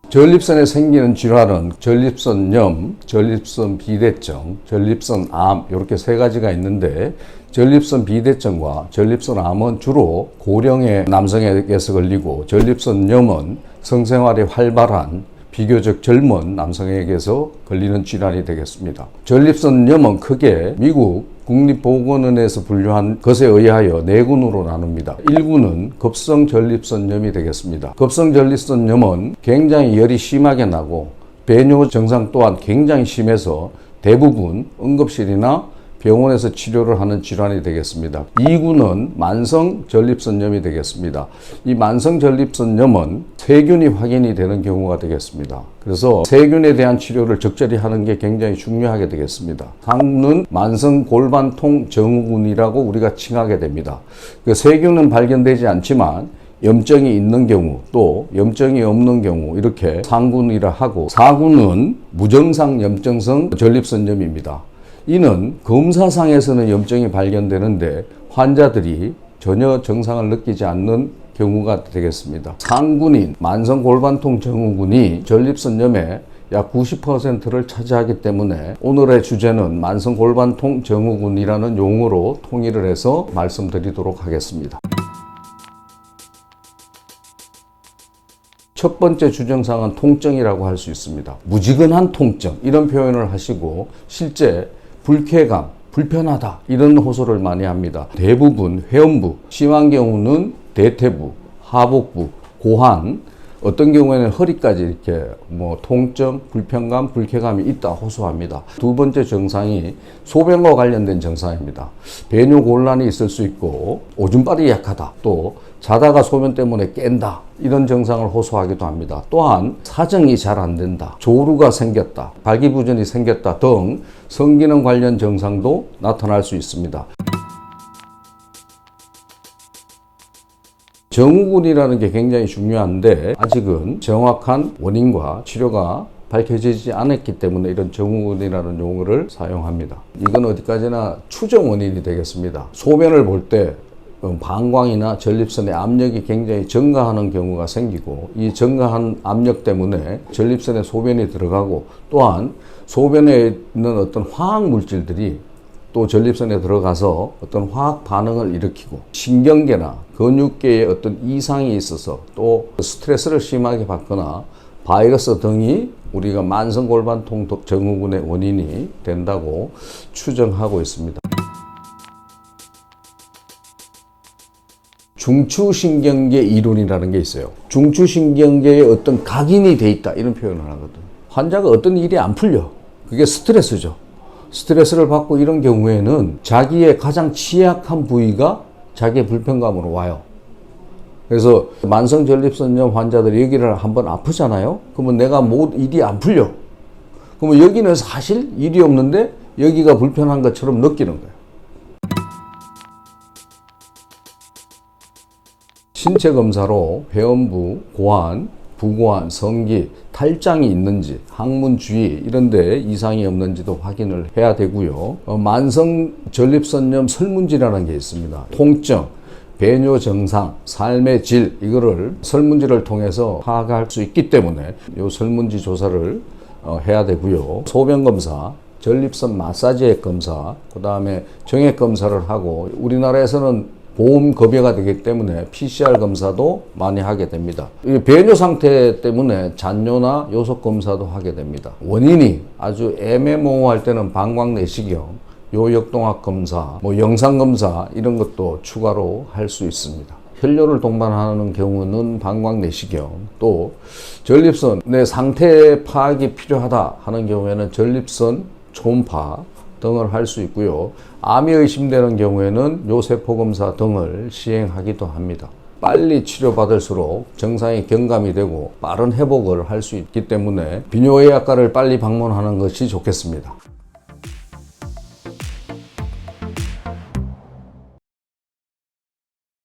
전립선에 생기는 질환은 전립선염, 전립선 비대증, 전립선 암 이렇게 세 가지가 있는데 전립선 비대증과 전립선 암은 주로 고령의 남성에게서 걸리고 전립선염은 성생활이 활발한 비교적 젊은 남성에게서 걸리는 질환이 되겠습니다. 전립선염은 크게 미국 국립보건원에서 분류한 것에 의하여 4군으로 나눕니다. 1군은 급성전립선염이 되겠습니다. 급성전립선염은 굉장히 열이 심하게 나고 배뇨 증상 또한 굉장히 심해서 대부분 응급실이나 병원에서 치료를 하는 질환이 되겠습니다. 2군은 만성전립선염이 되겠습니다. 이 만성전립선염은 세균이 확인이 되는 경우가 되겠습니다. 그래서 세균에 대한 치료를 적절히 하는 게 굉장히 중요하게 되겠습니다. 3군은 만성골반통 증후군이라고 우리가 칭하게 됩니다. 그 세균은 발견되지 않지만 염증이 있는 경우 또 염증이 없는 경우 이렇게 상군이라 하고 4군은 무증상 염증성 전립선염입니다. 이는 검사상에서는 염증이 발견되는데 환자들이 전혀 증상을 느끼지 않는 경우가 되겠습니다. 상군인 만성골반통 증후군이 전립선염의 약 90%를 차지하기 때문에 오늘의 주제는 만성골반통 증후군이라는 용어로 통일을 해서 말씀드리도록 하겠습니다. 첫 번째 주증상은 통증이라고 할 수 있습니다. 무지근한 통증 이런 표현을 하시고 실제 불쾌감, 불편하다 이런 호소를 많이 합니다. 대부분 회음부, 심한 경우는 대퇴부, 하복부, 고환, 어떤 경우에는 허리까지 이렇게 통증, 불편감, 불쾌감이 있다 호소합니다. 두 번째 증상이 소변과 관련된 증상입니다. 배뇨 곤란이 있을 수 있고 오줌발이 약하다, 또 자다가 소변 때문에 깬다 이런 증상을 호소하기도 합니다. 또한 사정이 잘 안 된다, 조루가 생겼다, 발기부전이 생겼다 등 성기능 관련 증상도 나타날 수 있습니다. 증후군이라는 게 굉장히 중요한데 아직은 정확한 원인과 치료가 밝혀지지 않았기 때문에 이런 증후군이라는 용어를 사용합니다. 이건 어디까지나 추정 원인이 되겠습니다. 소변을 볼 때 방광이나 전립선의 압력이 굉장히 증가하는 경우가 생기고 이 증가한 압력 때문에 전립선에 소변이 들어가고 또한 소변에 있는 어떤 화학 물질들이 또 전립선에 들어가서 어떤 화학 반응을 일으키고 신경계나 근육계에 어떤 이상이 있어서 또 스트레스를 심하게 받거나 바이러스 등이 우리가 만성골반통 증후군의 원인이 된다고 추정하고 있습니다. 중추신경계 이론이라는 게 있어요. 중추신경계에 어떤 각인이 돼 있다 이런 표현을 하거든. 환자가 어떤 일이 안 풀려. 그게 스트레스죠. 스트레스를 받고 이런 경우에는 자기의 가장 취약한 부위가 자기의 불편감으로 와요. 그래서 만성전립선염 환자들이 여기를 한번 아프잖아요. 그러면 내가 일이 안 풀려. 그러면 여기는 사실 일이 없는데 여기가 불편한 것처럼 느끼는 거예요. 신체 검사로 회음부, 고환, 부고환, 성기, 탈장이 있는지, 항문 주위 이런 데 이상이 없는지도 확인을 해야 되고요. 만성 전립선염 설문지라는 게 있습니다. 통증, 배뇨 증상, 삶의 질 이거를 설문지를 통해서 파악할 수 있기 때문에 이 설문지 조사를 해야 되고요. 소변 검사, 전립선 마사지액 검사, 그 다음에 정액 검사를 하고 우리나라에서는 보험 급여가 되기 때문에 PCR 검사도 많이 하게 됩니다. 배뇨 상태 때문에 잔뇨나 요속 검사도 하게 됩니다. 원인이 아주 애매모호할 때는 방광내시경, 요역동학 검사, 영상 검사 이런 것도 추가로 할 수 있습니다. 혈뇨를 동반하는 경우는 방광내시경, 또 전립선의 상태 파악이 필요하다 하는 경우에는 전립선 초음파 등을 할 수 있고요. 암이 의심되는 경우에는 뇨세포 검사 등을 시행하기도 합니다. 빨리 치료받을수록 증상이 경감이 되고 빠른 회복을 할 수 있기 때문에 비뇨의학과를 빨리 방문하는 것이 좋겠습니다.